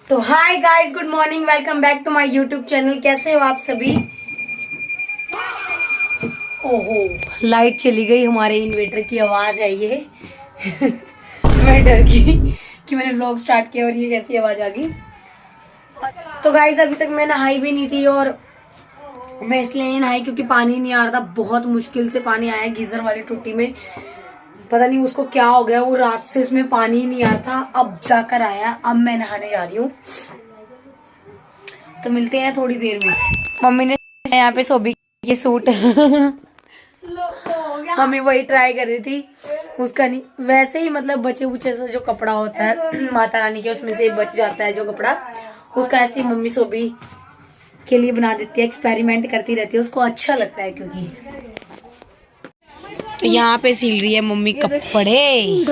तो hi guys, good morning, welcome back to my YouTube channel. कैसे हो आप सभी? ओहो, लाइट चली गई, हमारे इन्वर्टर की आवाज आई है। मैं डर गई कि मैंने व्लॉग स्टार्ट किया और ये कैसी आवाज आ गई। तो गाइस अभी तक मैं नहाई भी नहीं थी और मैं इसलिए नहीं नहाई क्योंकि पानी नहीं आ रहा था। बहुत मुश्किल से पानी आया गीजर वाली टूटी में। पता नहीं उसको क्या हो गया, वो रात से उसमें पानी ही नहीं आ रहा था, अब जाकर आया। अब मैं नहाने जा रही हूँ, तो मिलते हैं थोड़ी देर में। मम्मी ने यहाँ पे सोबी के सूट मम्मी वही ट्राई कर रही थी, उसका नहीं, वैसे ही मतलब बचे बुचे से जो कपड़ा होता है माता रानी के, उसमें से बच जाता है जो कपड़ा, उसका ऐसे ही मम्मी सोबी के लिए बना देती है। एक्सपेरिमेंट करती रहती है, उसको अच्छा लगता है क्योंकि। तो यहाँ पे सिल रही है मम्मी कपड़े।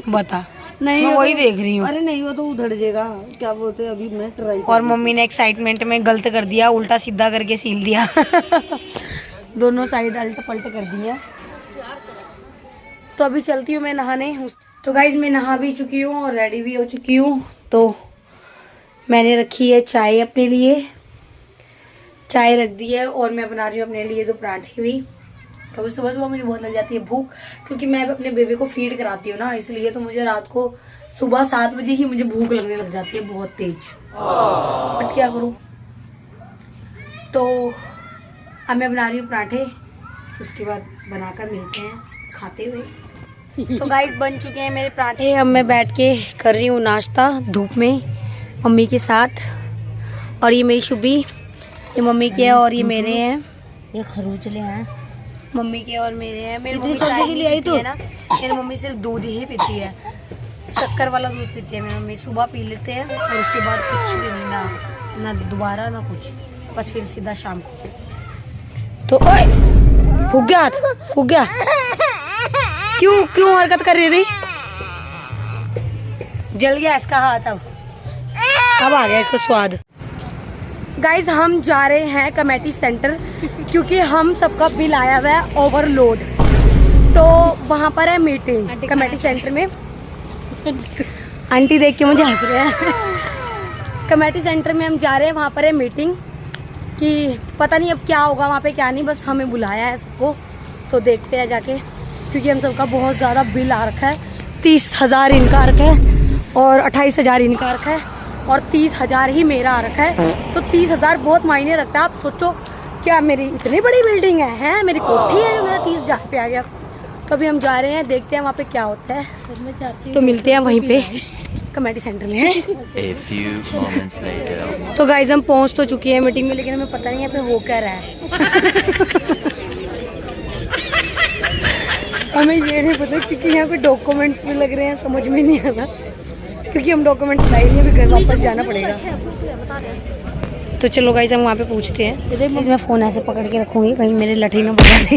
बता, नहीं मैं वही देख रही हूँ। अरे नहीं, वो तो उधड़ जाएगा, क्या बोलते हैं, अभी मैं ट्राई। और मम्मी ने एक्साइटमेंट में गलत कर दिया, उल्टा सीधा करके सील दिया। दोनों साइड अल्ट पलट कर दिया। तो अभी चलती हूँ मैं नहाने। तो गाइज मैं नहा भी चुकी हूँ और रेडी भी हो चुकी हूँ। तो मैंने रखी है चाय अपने लिए, चाय रख दी है और मैं बना रही हूँ अपने लिए 2 पराठे भी। क्योंकि सुबह सुबह मुझे बहुत लग जाती है भूख, क्योंकि मैं अपने बेबी को फीड कराती हूँ ना, इसलिए तो मुझे रात को सुबह 7 बजे ही मुझे भूख लगने लग जाती है बहुत तेज। बट क्या करूँ। तो अब मैं बना रही हूँ पराठे, उसके बाद बनाकर मिलते हैं खाते हुए। तो गाइस बन चुके हैं मेरे पराठे। अब मैं बैठ के कर रही हूँ नाश्ता धूप में मम्मी के साथ। और ये मेरी शुभी, ये मम्मी के है और ये मेरे हैं। ये खरूचले हैं मम्मी के और मेरे हैं। मेरी इतनी मम्मी सब्जी के लिए आई तो है ना, मेरी मम्मी सिर्फ दूध ही पीती है, शक्कर वाला दूध पीती है मेरी मम्मी। सुबह पी लेते हैं और उसके बाद कुछ भी नहीं, ना दोबारा ना कुछ, बस फिर सीधा शाम को। तो ओए फूक गया हाथ, फूक गया। क्यों क्यों हरकत कर रही थी? जल गया इसका हाथ। अब आ गया इसको स्वाद। गाइज हम जा रहे हैं कमेटी सेंटर, क्योंकि हम सबका बिल आया हुआ है ओवरलोड। तो वहाँ पर है मीटिंग कमेटी सेंटर में। आंटी देख के मुझे हंस रहे हैं। कमेटी सेंटर में हम जा रहे हैं, वहाँ पर है मीटिंग कि पता नहीं अब क्या होगा वहाँ पे क्या नहीं, बस हमें बुलाया है सबको। तो देखते हैं जाके, क्योंकि हम सबका बहुत ज़्यादा बिल आ रखा है। 30,000 इनका रखा है और 28,000 इनका रखा है और 30,000 ही मेरा आ रखा है। तो 30,000 बहुत मायने रखता है। आप सोचो, क्या मेरी इतनी बड़ी बिल्डिंग है मेरी कोठी है जो मेरा 30,000 पे आ गया। तो अभी हम जा रहे हैं, देखते हैं वहाँ पे क्या होता है। तो मिलते हैं वहीं पे कमेटी सेंटर में। तो गाइस हम पहुँच तो चुकी है मीटिंग में, लेकिन हमें पता नहीं है पे हो क्या रहा है। हमें ये नहीं पता क्योंकि यहाँ पे डॉक्यूमेंट्स भी लग रहे हैं, समझ में नहीं आ रहा, क्योंकि हम डॉक्यूमेंट्स लाए नहीं, अभी घर वापस जाना पड़ेगा। तो चलो गाइस हम वहाँ पे पूछते हैं। मैं फ़ोन ऐसे पकड़ के रखूँगी, कहीं मेरे लठी ना बजा दे।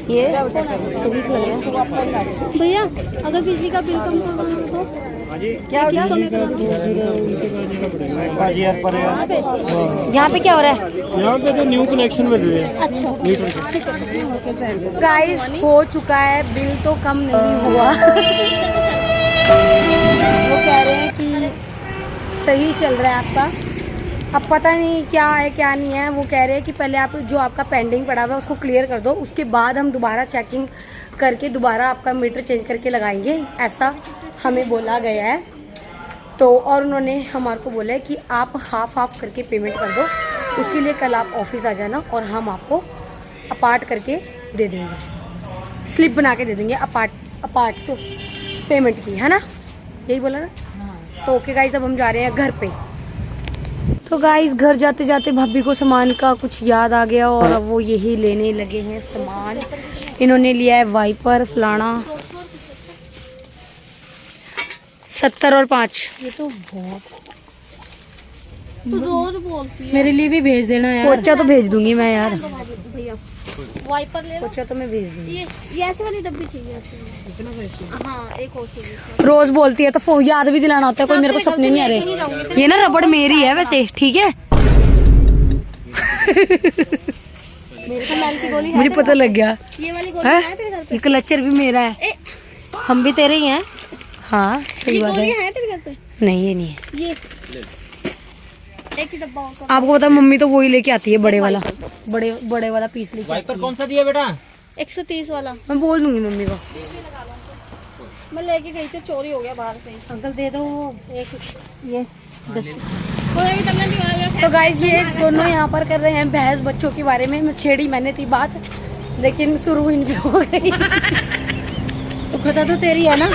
ये सही लग रहा है भैया। अगर बिजली का बिल कम तो क्या हो गया? यहाँ पे क्या हो रहा है? यहाँ पे जो न्यू कनेक्शन मिल रहे हैं। अच्छा गाइस हो चुका है, बिल तो कम नहीं हुआ। वो कह रहे हैं कि सही चल रहा है आपका, अब पता नहीं क्या है क्या नहीं है। वो कह रहे हैं कि पहले आप जो आपका पेंडिंग पड़ा हुआ है उसको क्लियर कर दो, उसके बाद हम दोबारा चेकिंग करके दोबारा आपका मीटर चेंज करके लगाएंगे, ऐसा हमें बोला गया है। तो और उन्होंने हमारे को बोला है कि आप हाफ करके पेमेंट कर दो, उसके लिए कल आप ऑफिस आ जाना और हम आपको अपार्ट करके दे देंगे, स्लिप बना के दे देंगे अपार्ट तो पेमेंट की, है ना, यही बोला ना। तो ओके गाइस अब हम जा रहे हैं घर पे। तो गाइस घर जाते जाते भाभी को सामान का कुछ याद आ गया और अब वो यही लेने लगे हैं सामान। इन्होंने लिया है वाइपर फलाना 70 और 5। ये तो बहुत तो रोज बोलती है। मेरे लिए भी भेज देना यार। पोचा तो भेज दूंगी मैं यार, भैया वाइपर ले लो। पोचा तो मैं भेज दूंगी। ये ऐसे वाली डब्बी चाहिए। हाँ एक और चाहिए। रोज बोलती है तो याद भी दिलाना होता है, कोई मेरे को सपने नहीं आ रहे। ये ना रबड़ मेरी है वैसे, ठीक है। मेरे को लाल की गोली मुझे पता लग गया। ये वाली गोली है तेरे घर पे? ये क्लचर भी मेरा है। हम भी तेरे ही हैं। हाँ सही बात है। है तेरे घर पे? नहीं ये नहीं है। ये एक ही डब्बा होगा। आपको पता मम्मी तो वही लेके आती है, बड़े वाला, बड़े वाला पीस लेके आती है। कौन सा दिया बेटा? 130 वाला मैं बोल दूंगी मम्मी को। मैं लेके गई थी, चोरी हो गया बाहर से। अंकल दे दो एक ये कोई भी तुमने दिमाग में तो गाइज ये दोनों यहाँ पर कर रहे हैं बहस बच्चों के बारे में। छेड़ी मैंने थी बात, लेकिन शुरू इनकी हो गई। तो खता तो तेरी है ना,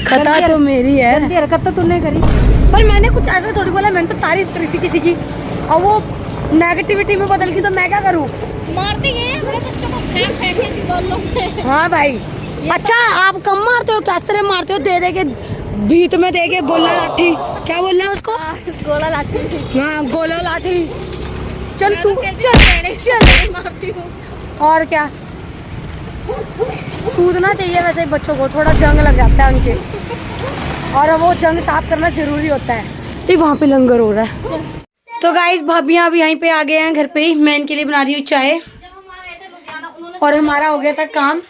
खता तो मेरी है, गंदी हरकत तो तूने करी। पर मैंने कुछ ऐसा थोड़ी बोला, मैंने तो तारीफ करी थी किसी की और वो नेगेटिविटी में बदल गई, तो मैं क्या करूँ। मारते हैं हमारे बच्चों को, फेंक फेंक के दीवारों में। हाँ भाई। अच्छा आप कम मारते हो, किस तरह मारते हो? दे के भीत में दे के गोला लाठी, क्या बोल रहे हैं उसको? गोला लाठी। हाँ गोला लाठी। चल तू चल चल। मारती हूँ। और क्या, सूदना चाहिए वैसे बच्चों को, थोड़ा जंग लग जाता है उनके, और वो जंग साफ करना जरूरी होता है। ये वहाँ पे लंगर हो रहा है। तो गाइस भाभियाँ अब यहीं पे आ गए हैं घर पे ही। मैं इनके लिए बना रही हूँ चाय और हमारा हो गया था काम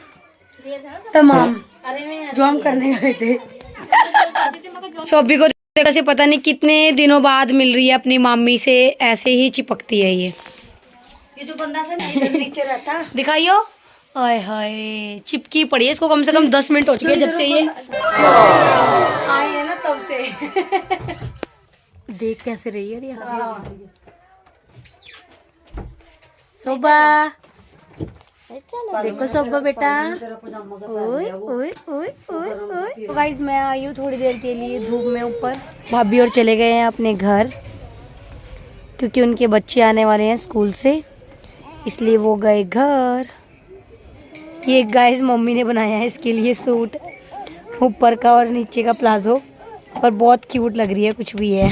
तमाम जो हम करने गए थे। शोभी को देखो से पता नहीं कितने दिनों बाद मिल रही है अपनी मामी से, ऐसे ही चिपकती है ये तो बंदा से नहीं नीचे रहता। दिखाइयो। हाय हाय चिपकी पड़ी है इसको, कम से कम 10 मिनट हो चुके हैं जब से ये आई है ना तब से। देख कैसे रही है रिया। सोबा देखो सोबा बेटा। ओए ओए ओए ओए ओए। तो गाइस मैं आई हूँ थोड़ी देर के लिए धूप में ऊपर। भाभी और चले गए हैं अपने घर, क्योंकि उनके बच्चे आने वाले हैं स्कूल से, इसलिए वो गए घर। ये गाइस मम्मी ने बनाया है इसके लिए सूट, ऊपर का और नीचे का प्लाजो, पर बहुत क्यूट लग रही है कुछ भी है।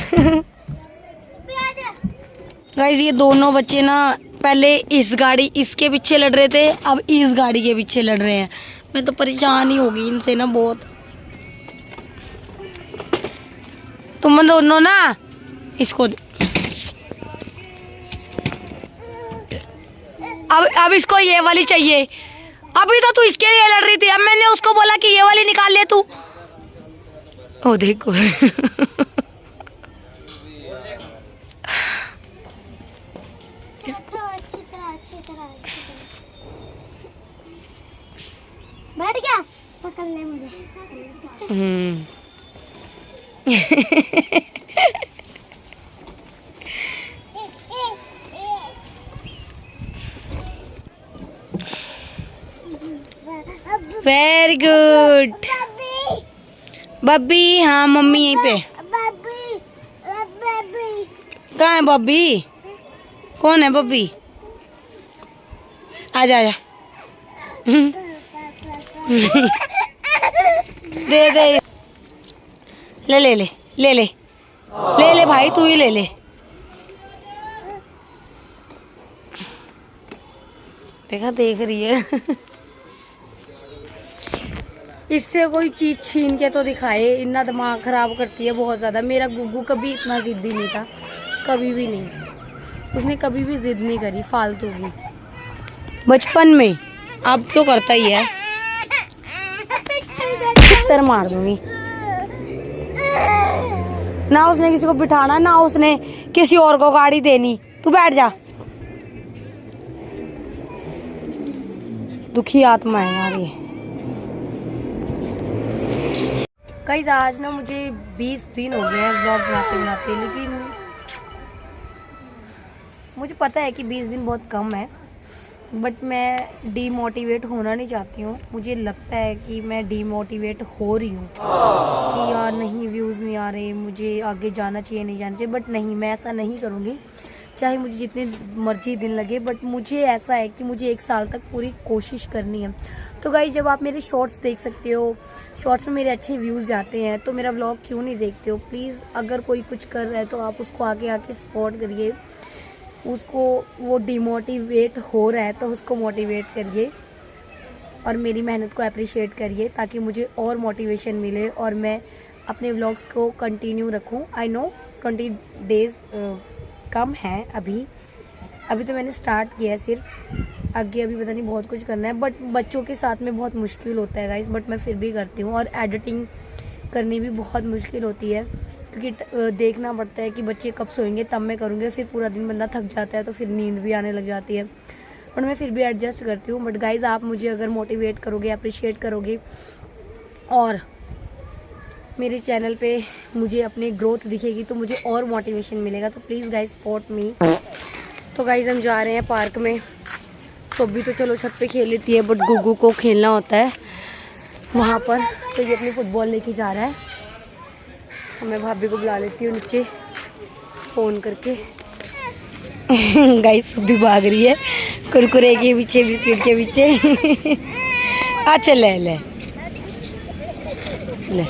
गाइस ये दोनों बच्चे ना पहले इस गाड़ी इसके पीछे लड़ रहे थे, अब इस गाड़ी के पीछे लड़ रहे हैं। मैं तो परेशान ही हो गई इनसे ना बहुत। तुम दोनों ना इसको अब इसको ये वाली चाहिए। अभी तो तू इसके लिए लड़ रही थी, अब मैंने उसको बोला कि ये वाली निकाल ले तू। ओ देखो। बैठ गया, पकड़ ले मुझे। Very good Baby. हाँ मम्मी यहीं पे। कहाँ है बब्बी? कौन है बब्बी? आजा आजा। दे दे ले ले ले ले ले ले ले भाई, तू ही ले ले। देखा देख रही है। इससे कोई चीज छीन के तो दिखाए, इतना दिमाग खराब करती है बहुत ज्यादा। मेरा गुग्गू कभी इतना जिद्दी नहीं था, कभी भी नहीं। उसने कभी भी जिद नहीं करी फालतू की बचपन में, अब तो करता ही है। चित्तर मार दूंगी ना। उसने किसी को बिठाना ना, उसने किसी और को गाड़ी देनी। तू बैठ जा। दुखी आत्मा है यार ये। गाइस आज ना मुझे 20 दिन हो गए हैं व्लॉग बनाते बनाते, लेकिन मुझे पता है कि 20 दिन बहुत कम है, बट मैं डीमोटिवेट होना नहीं चाहती हूँ। मुझे लगता है कि मैं डीमोटिवेट हो रही हूँ कि यार नहीं व्यूज़ नहीं आ रहे, मुझे आगे जाना चाहिए नहीं जाना चाहिए, बट नहीं, मैं ऐसा नहीं करूँगी। चाहे मुझे जितने मर्जी दिन लगे, बट मुझे ऐसा है कि मुझे 1 साल तक पूरी कोशिश करनी है। तो गाइस जब आप मेरे शॉर्ट्स देख सकते हो, शॉर्ट्स में मेरे अच्छे व्यूज़ जाते हैं, तो मेरा व्लॉग क्यों नहीं देखते हो? प्लीज़ अगर कोई कुछ कर रहा है तो आप उसको आगे आके सपोर्ट करिए। उसको वो डिमोटिवेट हो रहा है तो उसको मोटिवेट करिए और मेरी मेहनत को अप्रिशिएट करिए, ताकि मुझे और मोटिवेशन मिले और मैं अपने व्लॉग्स को कंटिन्यू रखूं। आई नो 20 डेज़ कम है अभी तो मैंने स्टार्ट किया है सिर्फ, आगे अभी पता नहीं बहुत कुछ करना है, बट बच्चों के साथ में बहुत मुश्किल होता है गाइस, बट मैं फिर भी करती हूँ। और एडिटिंग करनी भी बहुत मुश्किल होती है क्योंकि देखना पड़ता है कि बच्चे कब सोएंगे तब मैं करूँगी। फिर पूरा दिन बंदा थक जाता है तो फिर नींद भी आने लग जाती है, बट मैं फिर भी एडजस्ट करती हूँ। बट गाइज़ आप मुझे अगर मोटिवेट करोगे, अप्रिशिएट करोगे और मेरे चैनल पे मुझे अपनी ग्रोथ दिखेगी तो मुझे और मोटिवेशन मिलेगा। तो प्लीज़ गाइज सपोर्ट मी। तो गाइज हम जा रहे हैं पार्क में। सोबी तो चलो छत पे खेल लेती है, बट गुग्गू को खेलना होता है वहाँ पर, तो ये अपनी फुटबॉल लेके जा रहा है। मैं भाभी को बुला लेती हूँ नीचे फ़ोन करके। गाइस सोबी भाग रही है कुरकुरे के पीछे, बिस्किट के पीछे। अच्छा ले ले ले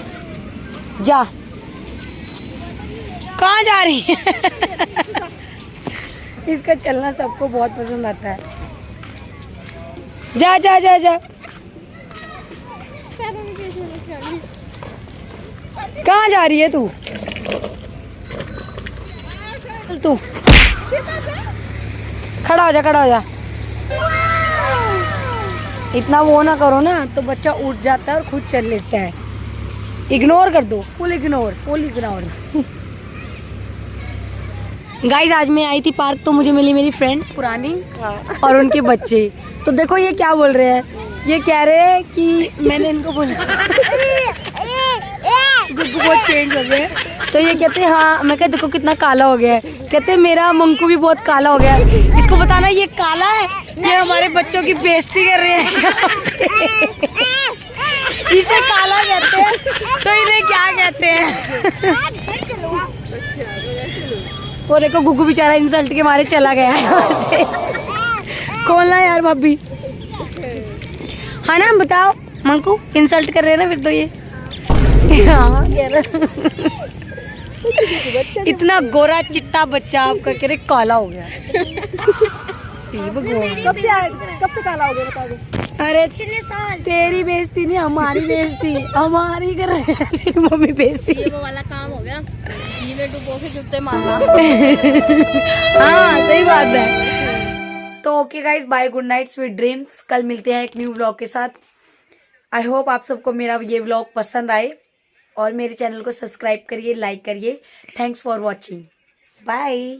जा, कहाँ जा रही है? इसका चलना सबको बहुत पसंद आता है। जा जा जा जा, कहाँ जा रही है तू? तू खड़ा हो जा, खड़ा हो जा। इतना वो ना करो ना तो बच्चा उठ जाता है और खुद चल लेता है। इग्नोर कर दो, full ignore, full ignore. Guys आज मैं आई थी पार्क तो मुझे मिली मेरी फ्रेंड पुरानी और उनके बच्चे। तो देखो ये क्या बोल रहे हैं, ये कह रहे हैं कि मैंने इनको बोला गुग्गू बहुत चेंज हो गया, तो ये कहते हैं हाँ। मैं कहते देखो कितना काला हो गया है। कहते मेरा मंकू भी बहुत काला हो गया है। इसको बताना ये काला है, ये हमारे बच्चों की बेइज्जती कर रहे हैं। इसे काला कहते हैं तो इन्हें क्या कहते हैं? वो देखो गुग्गू बेचारा इंसल्ट के मारे चला गया है यहाँ से। खोलना यार भाभी, हाँ ना बताओ। मंकू इंसल्ट कर रहे हैं ना फिर तो ये। हाँ इतना गोरा चिट्टा बच्चा आपका कह रहे काला हो गया। कब से काला हो गया बता दो। अरे तेरी बेइज्जती नहीं, हमारी बेइज्जती, हमारी कर रहे हैं, तेरी मम्मी बेइज्जती। ये वो वाला काम हो गया, ये में डुबो के जूते मारना। हाँ सही बात है। तो okay guys, bye, good night, sweet dreams. कल मिलते हैं एक न्यू व्लॉग के साथ। आई होप आप सबको मेरा ये व्लॉग पसंद आए और मेरे चैनल को सब्सक्राइब करिए, लाइक करिए। Thanks for watching, bye.